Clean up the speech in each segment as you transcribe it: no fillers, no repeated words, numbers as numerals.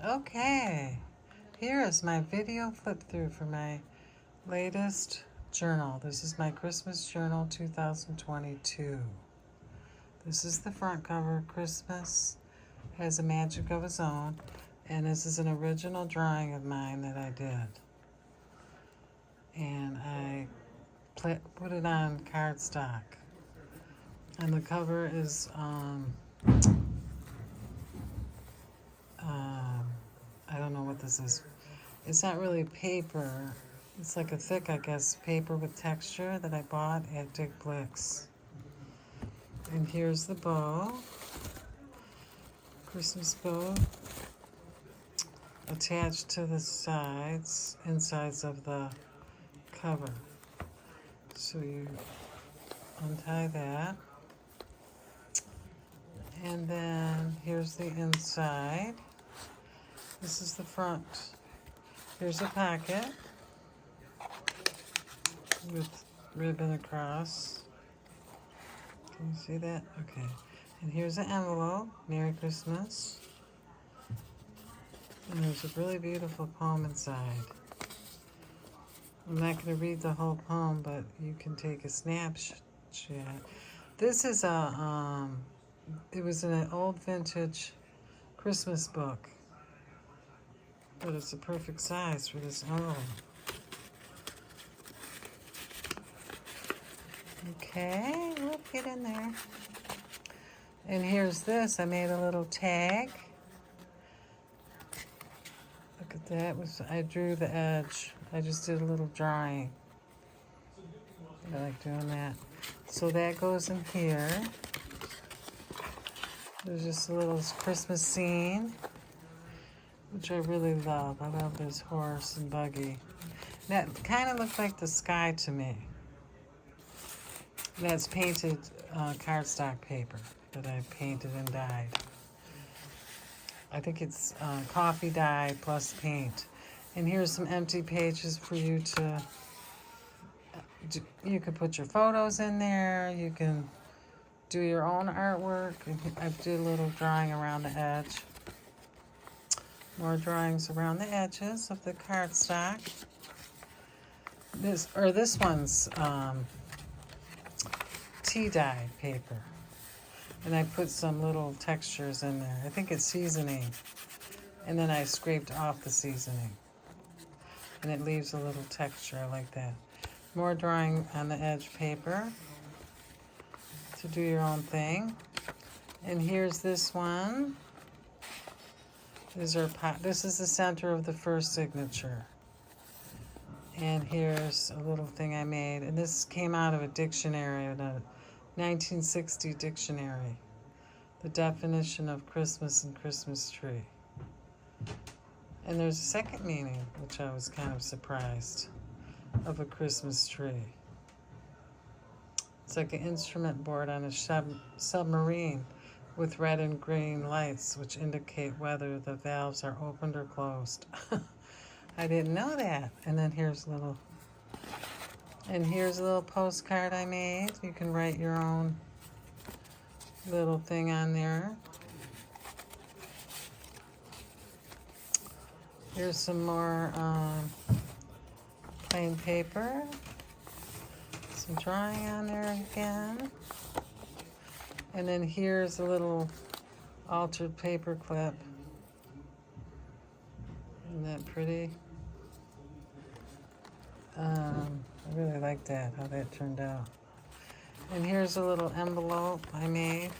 Okay, here is my video flip through for my latest journal. This is my Christmas Journal 2022. This is the front cover. Christmas has a magic of its own, and this is an original drawing of mine that I did. And I put it on cardstock. And the cover is I don't know what this is. It's not really paper. It's like a thick, I guess, paper with texture that I bought at Dick Blick's. And here's the bow. Christmas bow attached to the insides of the cover. So you untie that. And then here's the inside. This is the front. Here's a pocket with ribbon across. Can you see that? Okay. And here's an envelope. Merry Christmas. And there's a really beautiful poem inside. I'm not going to read the whole poem, but you can take a snapshot. This is it was in an old vintage Christmas book, but it's a perfect size for this envelope. Okay, we'll get in there. And here's this. I made a little tag. Look at that. I drew the edge. I just did a little drawing. I like doing that. So that goes in here. There's just a little Christmas scene, which I really love. I love this horse and buggy. That kind of looked like the sky to me. That's painted cardstock paper that I painted and dyed. I think it's coffee dye plus paint. And here's some empty pages for you to, you can put your photos in there. You can do your own artwork. I did a little drawing around the edge. More drawings around the edges of the cardstock. This one's tea dye paper. And I put some little textures in there. I think it's seasoning. And then I scraped off the seasoning. And it leaves a little texture. I like that. More drawing on the edge paper to do your own thing. And here's this one. This is the center of the first signature. And here's a little thing I made. And this came out of a dictionary, a 1960 dictionary. The definition of Christmas and Christmas tree. And there's a second meaning, which I was kind of surprised, of a Christmas tree. It's like an instrument board on a submarine with red and green lights, which indicate whether the valves are opened or closed. I didn't know that. And then here's a little postcard I made. You can write your own little thing on there. Here's some more plain paper. Some drawing on there again. And then here's a little altered paper clip. Isn't that pretty? I really like that, how that turned out. And here's a little envelope I made.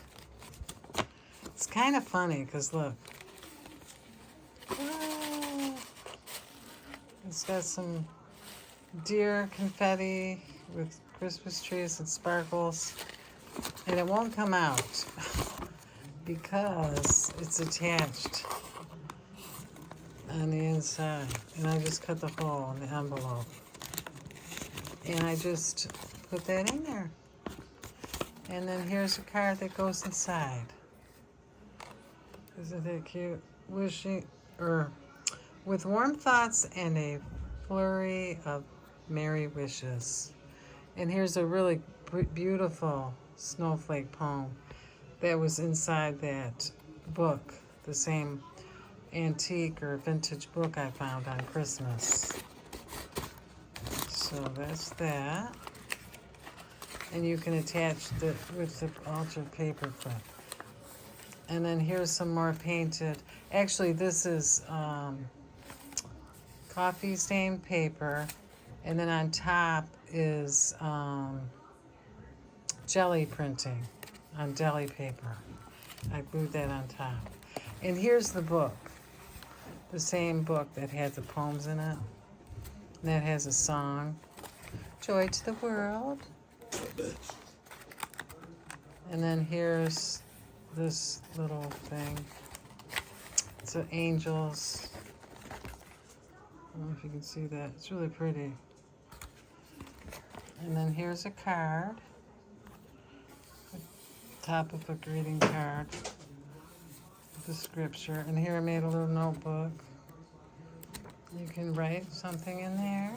It's kind of funny because look. It's got some deer confetti with Christmas trees and sparkles. And it won't come out because it's attached on the inside. And I just cut the hole in the envelope. And I just put that in there. And then here's a card that goes inside. Isn't that cute? With warm thoughts and a flurry of merry wishes. And here's a really beautiful snowflake poem that was inside that book, the same antique or vintage book I found on Christmas. So that's that. And you can attach the with the altered paper clip. And then here's some more painted. Actually, this is coffee stained paper, and then on top is jelly printing on deli paper. I glued that on top. And here's the book, the same book that had the poems in it. And that has a song, Joy to the World. And then here's this little thing. It's an angels. I don't know if you can see that. It's really pretty. And then here's a card. Top of a greeting card. The scripture. And here I made a little notebook. You can write something in there.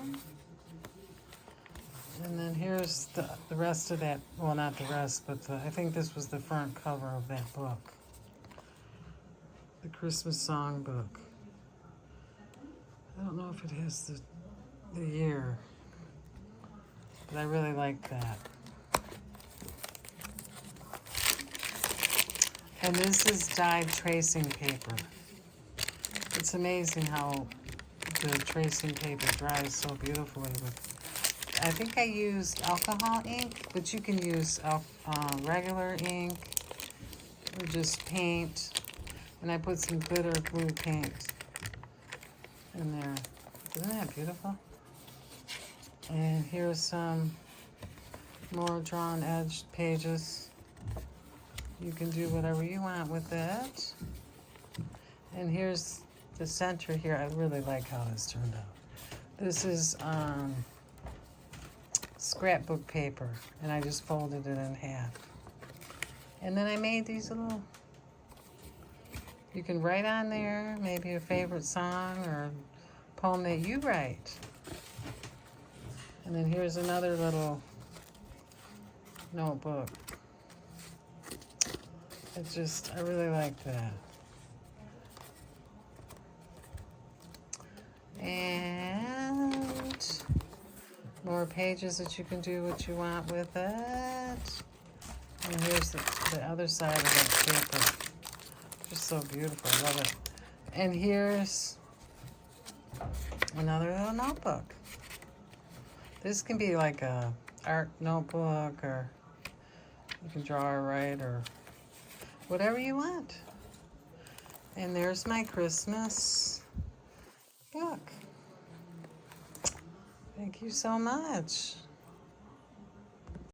And then here's the rest of that. Well, not the rest, but I think this was the front cover of that book. The Christmas song book. I don't know if it has the year, but I really like that. And this is dyed tracing paper. It's amazing how the tracing paper dries so beautifully. I think I used alcohol ink, but you can use regular ink or just paint. And I put some glitter glue paint in there. Isn't that beautiful? And here's some more drawn edged pages. You can do whatever you want with it. And here's the center here. I really like how this turned out. This is scrapbook paper, and I just folded it in half. And then I made these little, you can write on there maybe a favorite song or a poem that you write. And then here's another little notebook. I really like that. And more pages that you can do what you want with it. And here's the other side of that paper. Just so beautiful. I love it. And here's another little notebook. This can be like a art notebook, or you can draw or write or whatever you want. And there's my Christmas book. Thank you so much.